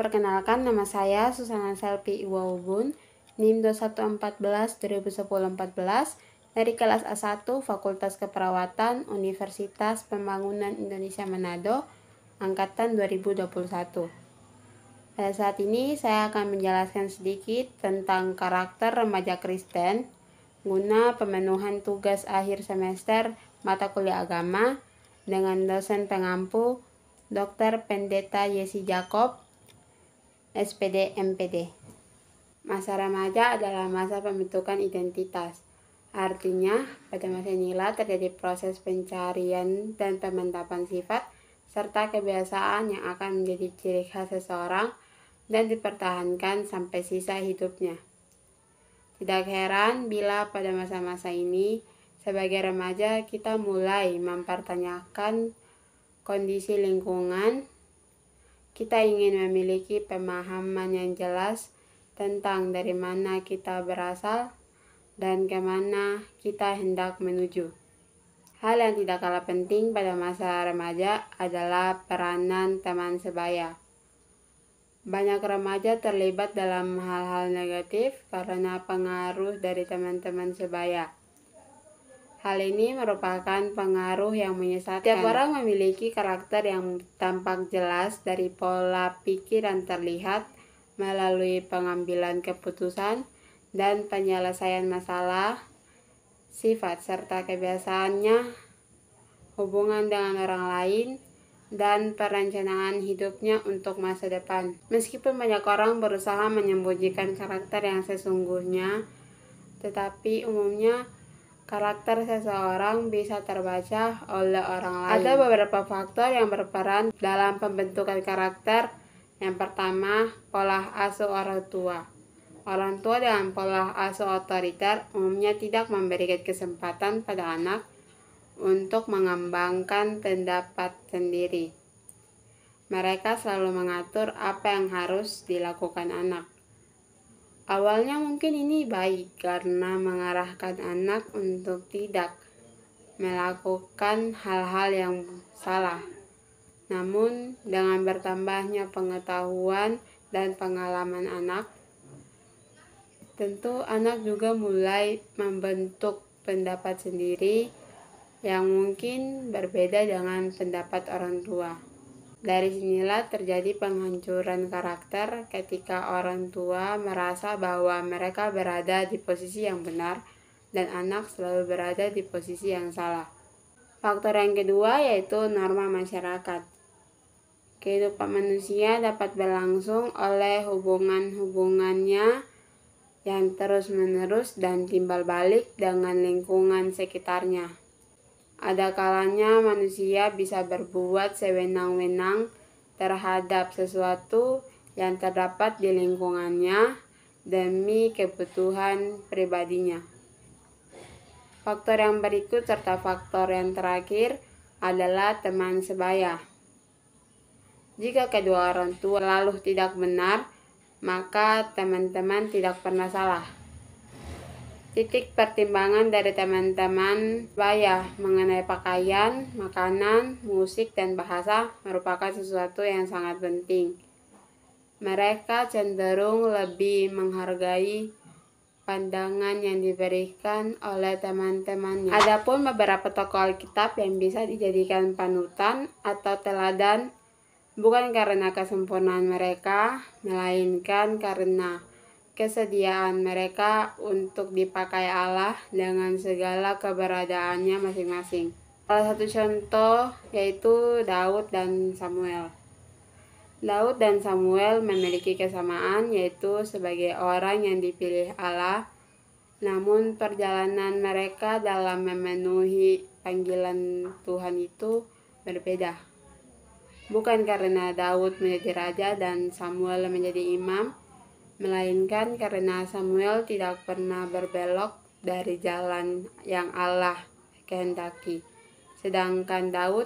Perkenalkan, nama saya Susana Selvi Iwawubun, NIM 2114-2010-14 dari kelas A1 Fakultas Keperawatan Universitas Pembangunan Indonesia Manado, Angkatan 2021. Pada saat ini saya akan menjelaskan sedikit tentang karakter remaja Kristen guna pemenuhan tugas akhir semester mata kuliah agama dengan dosen pengampu Dr. Pendeta Yesi Jacob, SPD MPD. Masa remaja adalah masa pembentukan identitas. Artinya, pada masa inilah terjadi proses pencarian dan pemantapan sifat serta kebiasaan yang akan menjadi ciri khas seseorang dan dipertahankan sampai sisa hidupnya. Tidak heran bila pada masa-masa ini, sebagai remaja kita mulai mempertanyakan kondisi lingkungan. Kita ingin memiliki pemahaman yang jelas tentang dari mana kita berasal dan kemana kita hendak menuju. Hal yang tidak kalah penting pada masa remaja adalah peranan teman sebaya. Banyak remaja terlibat dalam hal-hal negatif karena pengaruh dari teman-teman sebaya. Hal ini merupakan pengaruh yang menyesatkan. Setiap orang memiliki karakter yang tampak jelas dari pola pikir yang terlihat melalui pengambilan keputusan dan penyelesaian masalah, sifat serta kebiasaannya, hubungan dengan orang lain, dan perencanaan hidupnya untuk masa depan. Meskipun banyak orang berusaha menyembunyikan karakter yang sesungguhnya, tetapi umumnya karakter seseorang bisa terbaca oleh orang lain. Ada beberapa faktor yang berperan dalam pembentukan karakter. Yang pertama, pola asuh orang tua. Orang tua dengan pola asuh otoriter umumnya tidak memberikan kesempatan pada anak untuk mengembangkan pendapat sendiri. Mereka selalu mengatur apa yang harus dilakukan anak. Awalnya mungkin ini baik karena mengarahkan anak untuk tidak melakukan hal-hal yang salah. Namun dengan bertambahnya pengetahuan dan pengalaman anak, tentu anak juga mulai membentuk pendapat sendiri yang mungkin berbeda dengan pendapat orang tua. Dari sinilah terjadi penghancuran karakter ketika orang tua merasa bahwa mereka berada di posisi yang benar dan anak selalu berada di posisi yang salah. Faktor yang kedua yaitu norma masyarakat. Kehidupan manusia dapat berlangsung oleh hubungan-hubungannya yang terus-menerus dan timbal balik dengan lingkungan sekitarnya. Ada kalanya manusia bisa berbuat sewenang-wenang terhadap sesuatu yang terdapat di lingkungannya demi kebutuhan pribadinya. Faktor yang berikut serta faktor yang terakhir adalah teman sebaya. Jika kedua orang tua lalu tidak benar, maka teman-teman tidak pernah salah. Titik pertimbangan dari teman-teman sebaya mengenai pakaian, makanan, musik, dan bahasa merupakan sesuatu yang sangat penting. Mereka cenderung lebih menghargai pandangan yang diberikan oleh teman-temannya. Adapun beberapa tokoh Alkitab yang bisa dijadikan panutan atau teladan bukan karena kesempurnaan mereka, melainkan karena kesediaan mereka untuk dipakai Allah dengan segala keberadaannya masing-masing. Salah satu contoh yaitu Daud dan Samuel. Daud dan Samuel memiliki kesamaan yaitu sebagai orang yang dipilih Allah, namun perjalanan mereka dalam memenuhi panggilan Tuhan itu berbeda. Bukan karena Daud menjadi raja dan Samuel menjadi imam, melainkan karena Samuel tidak pernah berbelok dari jalan yang Allah kehendaki, sedangkan Daud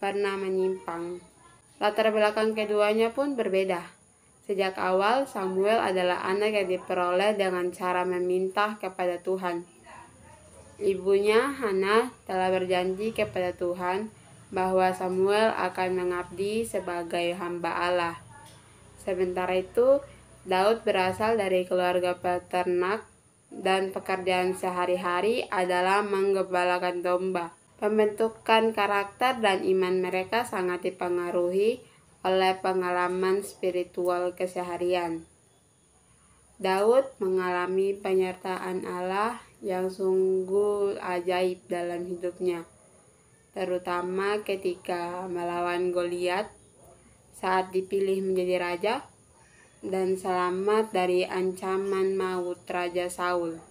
pernah menyimpang. Latar belakang keduanya pun berbeda. Sejak awal, Samuel adalah anak yang diperoleh dengan cara meminta kepada Tuhan. Ibunya, Hana, telah berjanji kepada Tuhan bahwa Samuel akan mengabdi sebagai hamba Allah. Sementara itu, Daud berasal dari keluarga peternak dan pekerjaan sehari-hari adalah menggembalakan domba. Pembentukan karakter dan iman mereka sangat dipengaruhi oleh pengalaman spiritual keseharian. Daud mengalami penyertaan Allah yang sungguh ajaib dalam hidupnya, terutama ketika melawan Goliat saat dipilih menjadi raja dan selamat dari ancaman maut Raja Saul.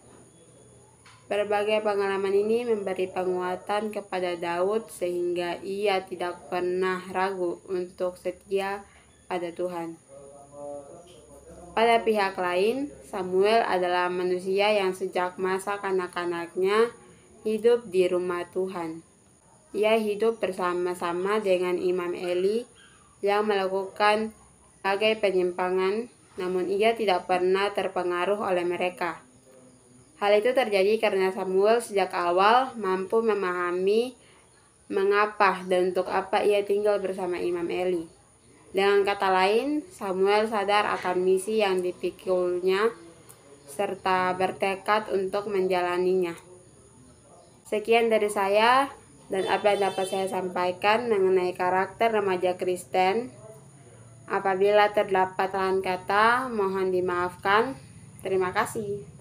Berbagai pengalaman ini memberi penguatan kepada Daud sehingga ia tidak pernah ragu untuk setia pada Tuhan. Pada pihak lain, Samuel adalah manusia yang sejak masa kanak-kanaknya hidup di rumah Tuhan. Ia hidup bersama-sama dengan Imam Eli yang melakukan berbagai penyimpangan, namun ia tidak pernah terpengaruh oleh mereka. Hal itu terjadi karena Samuel sejak awal mampu memahami mengapa dan untuk apa ia tinggal bersama Imam Eli. Dengan kata lain, Samuel sadar akan misi yang dipikulnya serta bertekad untuk menjalaninya. Sekian dari saya dan apa yang dapat saya sampaikan mengenai karakter remaja Kristen. Apabila terdapat kesalahan kata, mohon dimaafkan. Terima kasih.